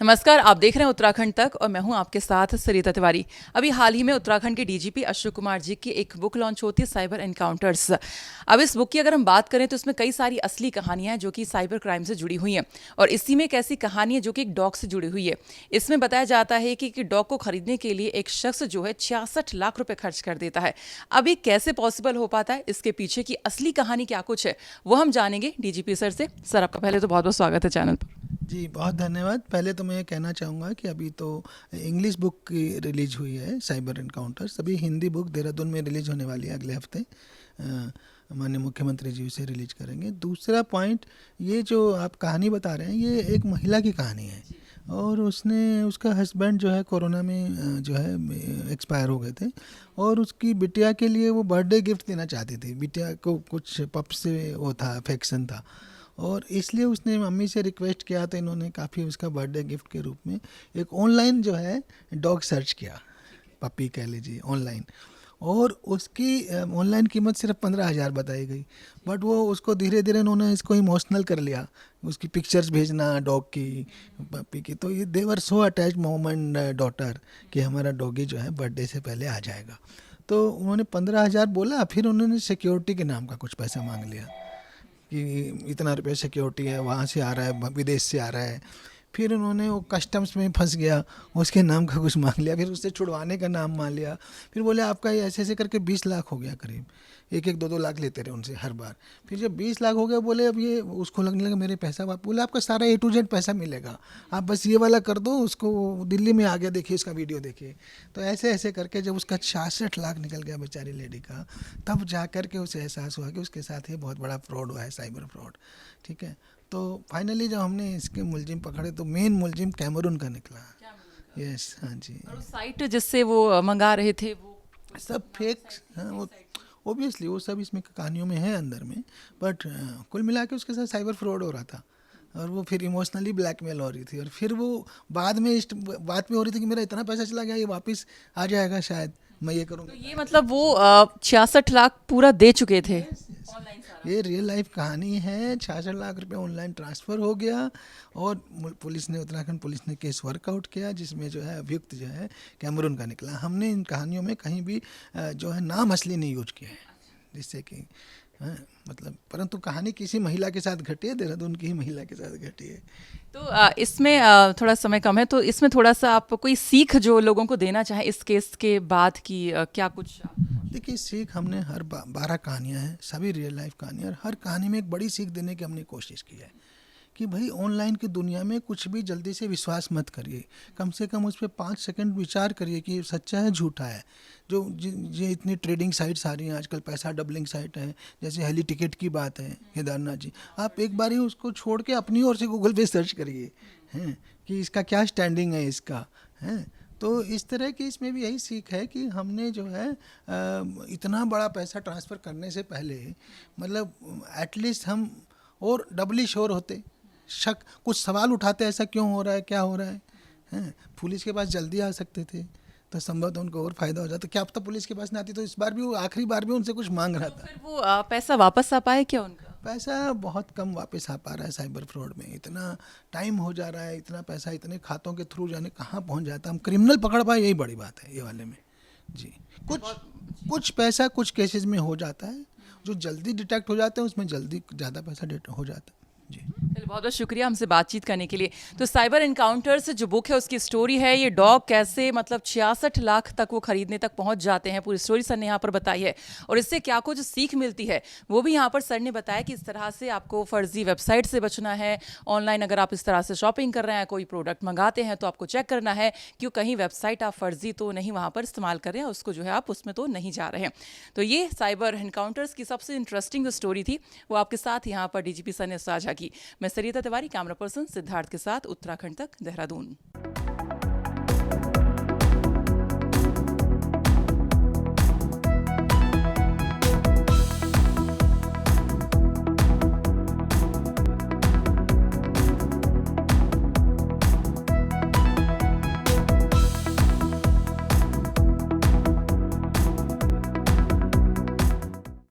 नमस्कार, आप देख रहे हैं उत्तराखंड तक और मैं हूं आपके साथ सरिता तिवारी। अभी हाल ही में उत्तराखंड के डीजीपी अशोक कुमार जी की एक बुक लॉन्च होती है, साइबर एनकाउंटर्स। अब इस बुक की अगर हम बात करें तो इसमें कई सारी असली कहानियां हैं जो कि साइबर क्राइम से जुड़ी हुई हैं, और इसी में एक ऐसी कहानी है जो कि एक डॉग से जुड़ी हुई है। इसमें बताया जाता है कि डॉग को खरीदने के लिए एक शख्स जो है 66 लाख रुपए खर्च कर देता है। अब ये कैसे पॉसिबल हो पाता है, इसके पीछे की असली कहानी क्या कुछ है, वो हम जानेंगे डीजीपी सर से। सर, आपका पहले तो बहुत बहुत स्वागत है चैनल पर। जी बहुत धन्यवाद। पहले तो मैं ये कहना चाहूँगा कि अभी तो इंग्लिश बुक की रिलीज हुई है साइबर एनकाउंटर्स। अभी हिंदी बुक देहरादून में रिलीज होने वाली है अगले हफ्ते। माननीय मुख्यमंत्री जी उसे रिलीज करेंगे। दूसरा पॉइंट, ये जो आप कहानी बता रहे हैं ये एक महिला की कहानी है, और उसका हस्बैंड जो है कोरोना में जो है एक्सपायर हो गए थे, और उसकी बिटिया के लिए वो बर्थडे गिफ्ट देना चाहती थी। बिटिया को कुछ पप से वो था, अफेक्शन था, और इसलिए उसने मम्मी से रिक्वेस्ट किया, तो इन्होंने काफ़ी उसका बर्थडे गिफ्ट के रूप में एक ऑनलाइन जो है डॉग सर्च किया, पपी कह लीजिए ऑनलाइन। और उसकी ऑनलाइन कीमत सिर्फ 15,000 बताई गई, बट वो उसको धीरे धीरे उन्होंने इसको इमोशनल कर लिया, उसकी पिक्चर्स भेजना डॉग की, पपी की। तो ये they were so attach mom and daughter कि हमारा डॉगी जो है बर्थडे से पहले आ जाएगा। तो उन्होंने 15,000 बोला, फिर उन्होंने सिक्योरिटी के नाम का कुछ पैसा मांग लिया कि इतना रुपये सिक्योरिटी है, वहाँ से आ रहा है, विदेश से आ रहा है। फिर उन्होंने वो कस्टम्स में फंस गया, उसके नाम का कुछ मांग लिया, फिर उससे छुड़वाने का नाम मान लिया। फिर बोले आपका ये ऐसे ऐसे करके 20 लाख हो गया करीब। एक एक दो दो लाख लेते रहे उनसे हर बार। फिर जब 20 लाख हो गया, बोले अब ये उसको लगने लगा मेरे पैसा वापस। बोले आपका सारा A to Z पैसा मिलेगा, आप बस ये वाला कर दो। उसको दिल्ली में आ गया, देखिए उसका वीडियो देखिए। तो ऐसे ऐसे करके जब उसका 66 लाख निकल गया बेचारी लेडी का, तब जा कर के उसे एहसास हुआ कि उसके साथ ये बहुत बड़ा फ्रॉड हुआ है, साइबर फ्रॉड। ठीक है, तो फाइनली जब हमने इसके मुलजिम पकड़े तो मेन मुलजिम कैमरून का निकला। यस, हाँ जी। और उस साइट जिससे वो मंगा रहे थे वो सब फेक, हाँ, वो ओबियसली वो सब इसमें कहानियों में है अंदर में, बट कुल मिला के उसके साथ साइबर फ्रॉड हो रहा था, और वो फिर इमोशनली ब्लैकमेल हो रही थी, और फिर वो बाद में इस बात में हो रही थी कि मेरा इतना पैसा चला गया, ये वापस आ जाएगा शायद, मैं ये तो करूँगा। ये मतलब वो 66 लाख पूरा दे चुके थे ऑनलाइन सारा। ये रियल लाइफ कहानी है। 66 लाख रुपए ऑनलाइन ट्रांसफ़र हो गया, और पुलिस ने, उत्तराखंड पुलिस ने केस वर्कआउट किया, जिसमें जो है अभियुक्त जो है कैमरून का निकला। हमने इन कहानियों में कहीं भी जो है नाम असली नहीं यूज किया है, जिससे कि हाँ, मतलब परंतु कहानी किसी महिला के साथ घटी है, देहरादून की ही महिला के साथ घटी है। तो इसमें थोड़ा समय कम है, तो इसमें थोड़ा सा आप कोई सीख जो लोगों को देना चाहें इस केस के बाद की, क्या कुछ देखिए, सीख हमने हर 12 कहानियाँ हैं, सभी रियल लाइफ कहानियाँ, और हर कहानी में एक बड़ी सीख देने की हमने कोशिश की है कि भाई ऑनलाइन की दुनिया में कुछ भी जल्दी से विश्वास मत करिए। कम से कम उस पर 5 सेकंड विचार करिए कि सच्चा है झूठा है। जो ये इतनी ट्रेडिंग साइट्स आ रही हैं आजकल, पैसा डबलिंग साइट है, जैसे हेली टिकट की बात है केदारनाथ जी, आप एक बार ही उसको छोड़ के अपनी ओर से गूगल पे सर्च करिए हैं कि इसका क्या स्टैंडिंग है इसका, हैं। तो इस तरह की इसमें भी यही सीख है कि हमने जो है इतना बड़ा पैसा ट्रांसफ़र करने से पहले मतलब एटलीस्ट हम और डबली श्योर होते, शक कुछ सवाल उठाते ऐसा क्यों हो रहा है, क्या हो रहा है, हैं। पुलिस के पास जल्दी आ सकते थे तो संभवतः उनको और फायदा हो जाता। क्या पता पुलिस के पास नहीं आती तो इस बार भी वो आखिरी बार भी उनसे कुछ मांग रहा था। फिर वो पैसा वापस आ पाए क्या उनका? पैसा बहुत कम वापस आ पा रहा है साइबर फ्रॉड में। इतना टाइम हो जा रहा है, इतना पैसा इतने खातों के थ्रू जाने कहाँ पहुँच जाता है। हम क्रिमिनल पकड़ पाए, यही बड़ी बात है ये वाले में। जी, कुछ कुछ पैसा कुछ केसेस में हो जाता है, जो जल्दी डिटेक्ट हो जाते हैं उसमें जल्दी ज़्यादा पैसा हो जाता है। जी, चलिए, बहुत बहुत शुक्रिया हमसे बातचीत करने के लिए। तो साइबर एनकाउंटर्स जो बुक है उसकी स्टोरी है, ये डॉग कैसे मतलब 66 लाख तक वो खरीदने तक पहुंच जाते हैं, पूरी स्टोरी सर ने यहाँ पर बताई है, और इससे क्या कुछ सीख मिलती है वो भी यहाँ पर सर ने बताया कि इस तरह से आपको फर्जी वेबसाइट से बचना है। ऑनलाइन अगर आप इस तरह से शॉपिंग कर रहे हैं, कोई प्रोडक्ट मंगाते हैं, तो आपको चेक करना है कि कहीं वेबसाइट आप फर्जी तो नहीं वहाँ पर इस्तेमाल कर रहे हैं, उसको जो है आप उसमें तो नहीं जा रहे हैं। तो ये साइबर एनकाउंटर्स की सबसे इंटरेस्टिंग जो स्टोरी थी वो आपके साथ यहाँ पर डीजीपी सर ने साझा की। मैं सरिता तिवारी, कैमरा पर्सन सिद्धार्थ के साथ, उत्तराखंड तक, देहरादून।